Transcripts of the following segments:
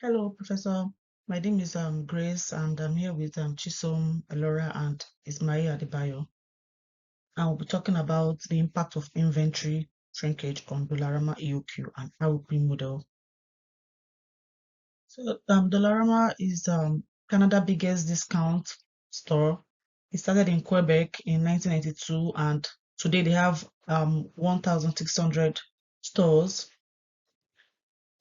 Hello, Professor. My name is Grace, and I'm here with Chisom, Elora, and Ismail Adebayo. And we'll be talking about the impact of inventory shrinkage on Dollarama EOQ and ROP model. So, Dollarama is Canada's biggest discount store. It started in Quebec in 1992, and today they have 1,600 stores.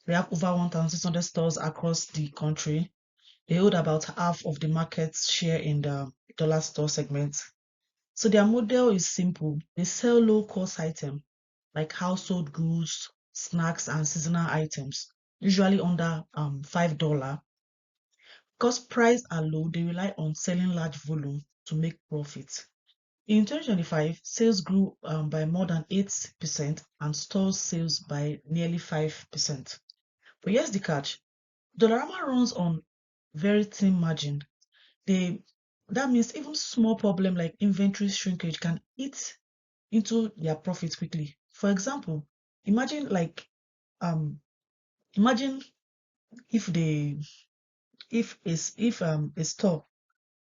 They have over 1,600 stores across the country. They hold about half of the market share in the dollar store segment. So their model is simple. They sell low-cost items like household goods, snacks, and seasonal items, usually under $5. Because prices are low, they rely on selling large volume to make profit. In 2025, sales grew by more than 8% and store sales by nearly 5%. But here's the catch. Dollarama runs on very thin margin. That means even small problem like inventory shrinkage can eat into their profits quickly. For example, imagine like um imagine if they if a store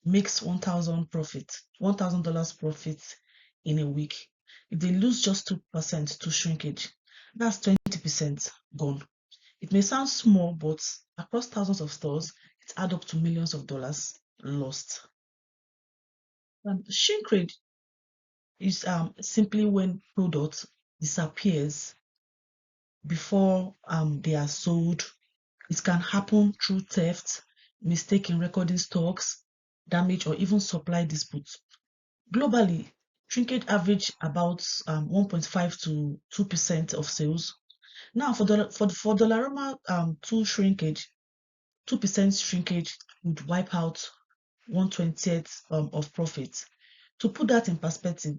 makes $1,000 profit in a week. If they lose just 2% to shrinkage, that's 20% gone. It may sound small, but across thousands of stores, it adds up to millions of dollars lost. Shrinkage is simply when product disappears before they are sold. It can happen through theft, mistake in recording stocks, damage, or even supply disputes. Globally, shrinkage average about 1.5 to 2% of sales. Now, for Dollarama, 2% shrinkage would wipe out 1/20th of profit. To put that in perspective,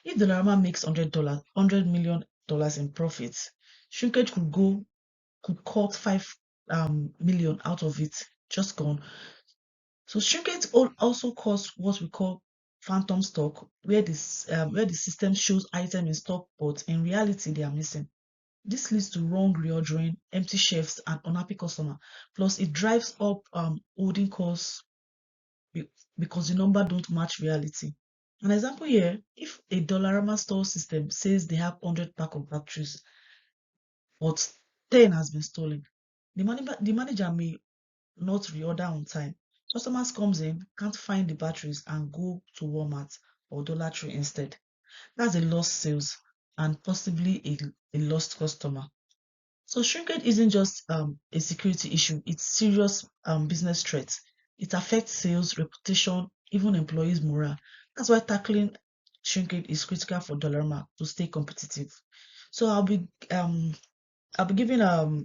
if Dollarama makes $100 million in profits, shrinkage could cut 5 million out of it, just gone. So shrinkage also causes what we call phantom stock, where the system shows items in stock, but in reality they are missing. This leads to wrong reordering, empty shelves, and unhappy customer. Plus, it drives up holding costs because the number don't match reality. An example here, if a Dollarama store system says they have 100 pack of batteries, but 10 has been stolen, the manager may not reorder on time. Customers comes in, can't find the batteries and go to Walmart or Dollar Tree instead. That's a lost sales and possibly a lost customer. So shrinkage isn't just a security issue, it's serious business threat. It affects sales, reputation, even employees' morale. That's why tackling shrinkage is critical for Dollarama to stay competitive. So I'll be giving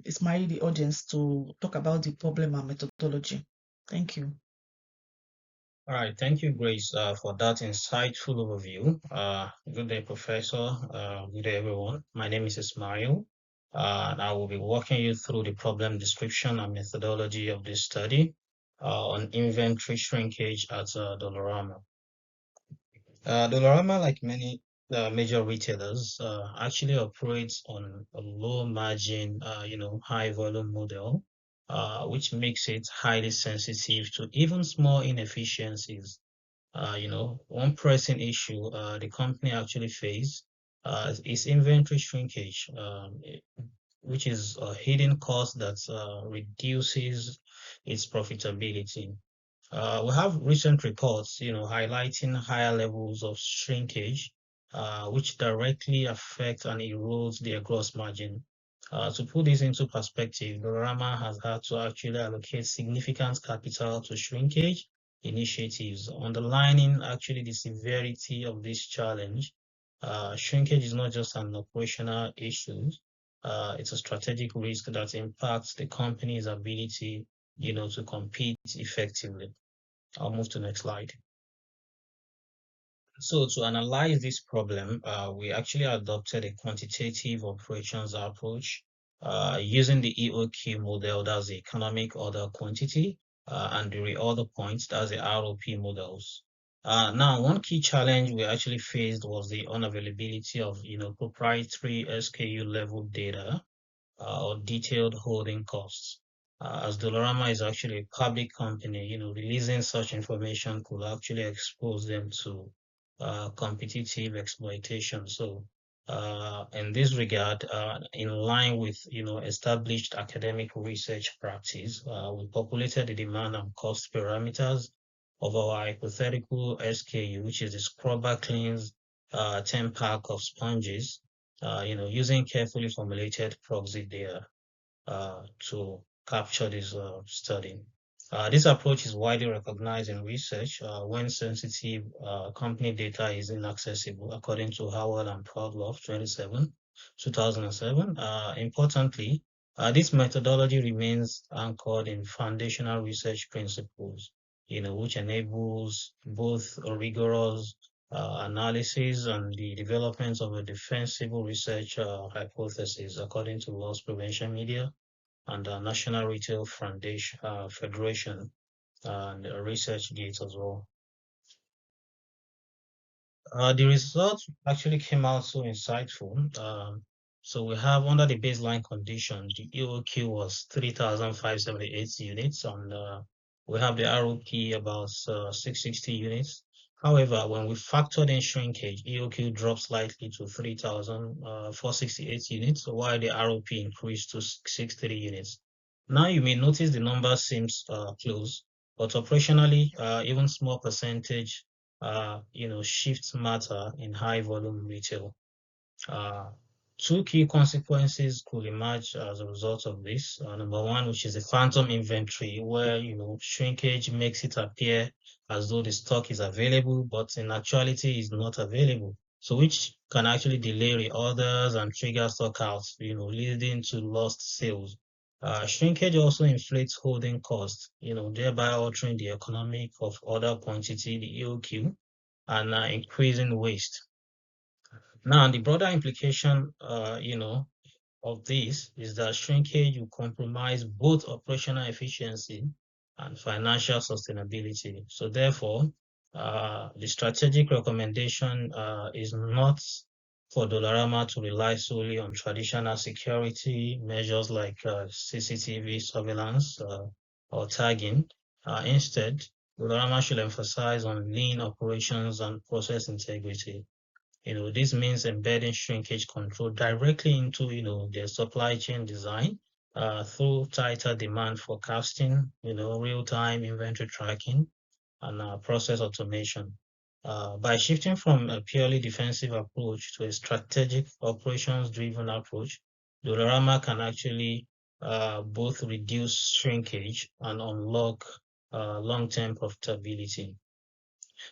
Ismail the audience to talk about the problem and methodology. Thank you. All right, thank you, Grace, for that insightful overview. Good day, Professor. Good day, everyone. My name is Ismail, and I will be walking you through the problem description and methodology of this study on inventory shrinkage at Dollarama. Dollarama, like many major retailers, actually operates on a low margin, high volume model, which makes it highly sensitive to even small inefficiencies. One pressing issue the company actually faced is inventory shrinkage, which is a hidden cost that reduces its profitability. We have recent reports, highlighting higher levels of shrinkage, which directly affect and erodes their gross margin. To put this into perspective, Dollarama has had to actually allocate significant capital to shrinkage initiatives, underlining actually the severity of this challenge. Shrinkage is not just an operational issue, it's a strategic risk that impacts the company's ability, to compete effectively. I'll move to the next slide. So to analyze this problem, we actually adopted a quantitative operations approach using the EOQ model, that's the economic order quantity, and the reorder points, that's the ROP models. Now, one key challenge we actually faced was the unavailability of, proprietary SKU level data or detailed holding costs. as Dollarama is actually a public company, releasing such information could actually expose them to competitive exploitation. So, in this regard, in line with established academic research practice, we populated the demand and cost parameters of our hypothetical SKU, which is the scrubber cleans 10 pack of sponges, using carefully formulated proxy data to capture this study. This approach is widely recognized in research when sensitive company data is inaccessible, according to Howard and Proudlove 2007. Importantly, this methodology remains anchored in foundational research principles, which enables both rigorous analysis and the development of a defensible research hypothesis, according to loss prevention media and the National Retail Foundation Federation and ResearchGate as well. The results actually came out so insightful. So we have under the baseline condition, the EOQ was 3,578 units, and we have the ROP about 660 units. However, when we factored in shrinkage, EOQ dropped slightly to 3,468 units, while the ROP increased to 630 units. Now you may notice the number seems close, but operationally, even small percentage shifts matter in high volume retail. Uh, Two key consequences could emerge as a result of this. Number one, which is the phantom inventory, where shrinkage makes it appear as though the stock is available, but in actuality is not available. So which can actually delay reorders and trigger stockouts, leading to lost sales. Shrinkage also inflates holding costs, thereby altering the economic of order quantity, the EOQ, and increasing waste. Now, the broader implication, of this is that shrinkage will compromise both operational efficiency and financial sustainability. So therefore, the strategic recommendation is not for Dollarama to rely solely on traditional security measures like CCTV surveillance or tagging. Instead, Dollarama should emphasize on lean operations and process integrity. This means embedding shrinkage control directly into, their supply chain design through tighter demand forecasting, real-time inventory tracking, and process automation. By shifting from a purely defensive approach to a strategic operations-driven approach, Dollarama can actually both reduce shrinkage and unlock long-term profitability.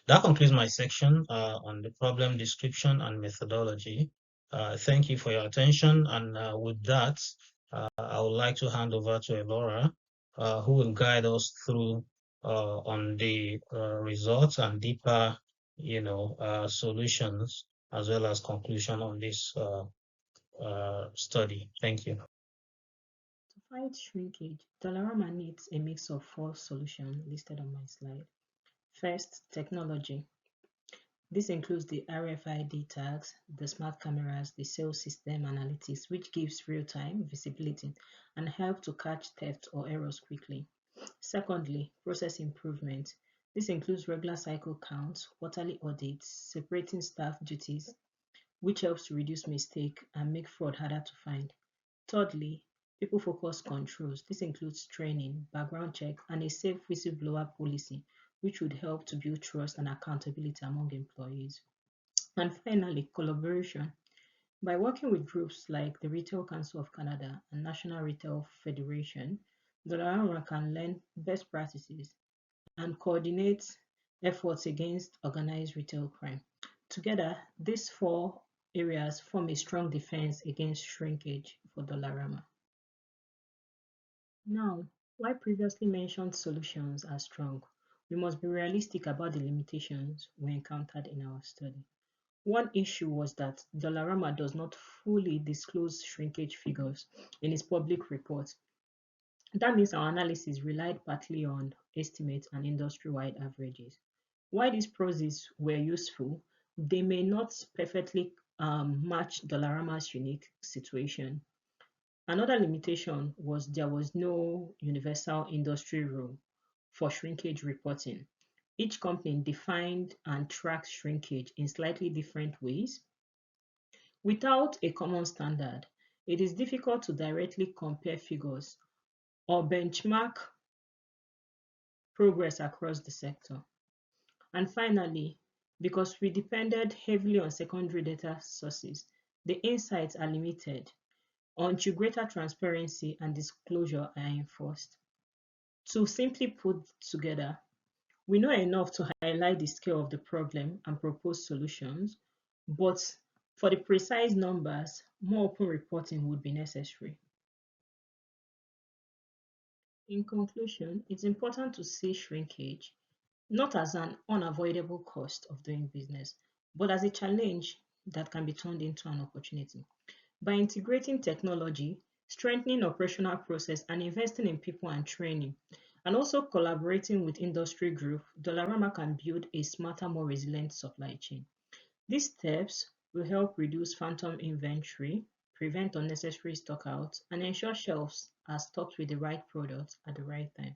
That concludes my section on the problem description and methodology. Thank you for your attention. And with that, I would like to hand over to Elora, who will guide us through on the results and deeper, solutions, as well as conclusion on this study. Thank you. To fight shrinkage, Dollarama needs a mix of four solutions listed on my slide. First, technology. This includes the RFID tags, the smart cameras, the sales system analytics, which gives real-time visibility and help to catch theft or errors quickly. Secondly, process improvement. This includes regular cycle counts, quarterly audits, separating staff duties, which helps to reduce mistake and make fraud harder to find. Thirdly, people-focused controls. This includes training, background check, and a safe whistleblower policy, which would help to build trust and accountability among employees. And finally, collaboration. By working with groups like the Retail Council of Canada and National Retail Federation, the Dollarama can learn best practices and coordinate efforts against organized retail crime. Together, these four areas form a strong defense against shrinkage for Dollarama. Now, while previously mentioned solutions are strong, we must be realistic about the limitations we encountered in our study. One issue was that Dollarama does not fully disclose shrinkage figures in its public reports. That means our analysis relied partly on estimates and industry-wide averages. While these proxies were useful, they may not perfectly match Dollarama's unique situation. Another limitation was there was no universal industry rule for shrinkage reporting. Each company defined and tracked shrinkage in slightly different ways. Without a common standard, it is difficult to directly compare figures or benchmark progress across the sector. And finally, because we depended heavily on secondary data sources, the insights are limited until greater transparency and disclosure are enforced. To simply put together, we know enough to highlight the scale of the problem and propose solutions, but for the precise numbers, more open reporting would be necessary. In conclusion, it's important to see shrinkage not as an unavoidable cost of doing business, but as a challenge that can be turned into an opportunity. By integrating technology, strengthening operational process, and investing in people and training, and also collaborating with industry groups, Dollarama can build a smarter, more resilient supply chain. These steps will help reduce phantom inventory, prevent unnecessary stockouts, and ensure shelves are stocked with the right products at the right time.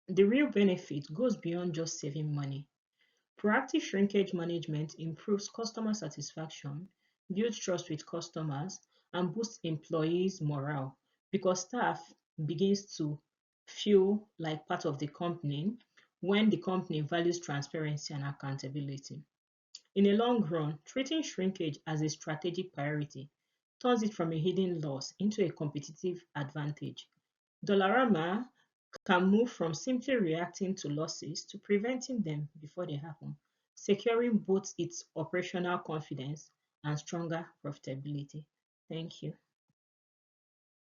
The real benefit goes beyond just saving money. Proactive shrinkage management improves customer satisfaction, builds trust with customers, and boosts employees' morale because staff begins to feel like part of the company when the company values transparency and accountability. In the long run, treating shrinkage as a strategic priority turns it from a hidden loss into a competitive advantage. Dollarama can move from simply reacting to losses to preventing them before they happen, securing both its operational confidence and stronger profitability. Thank you.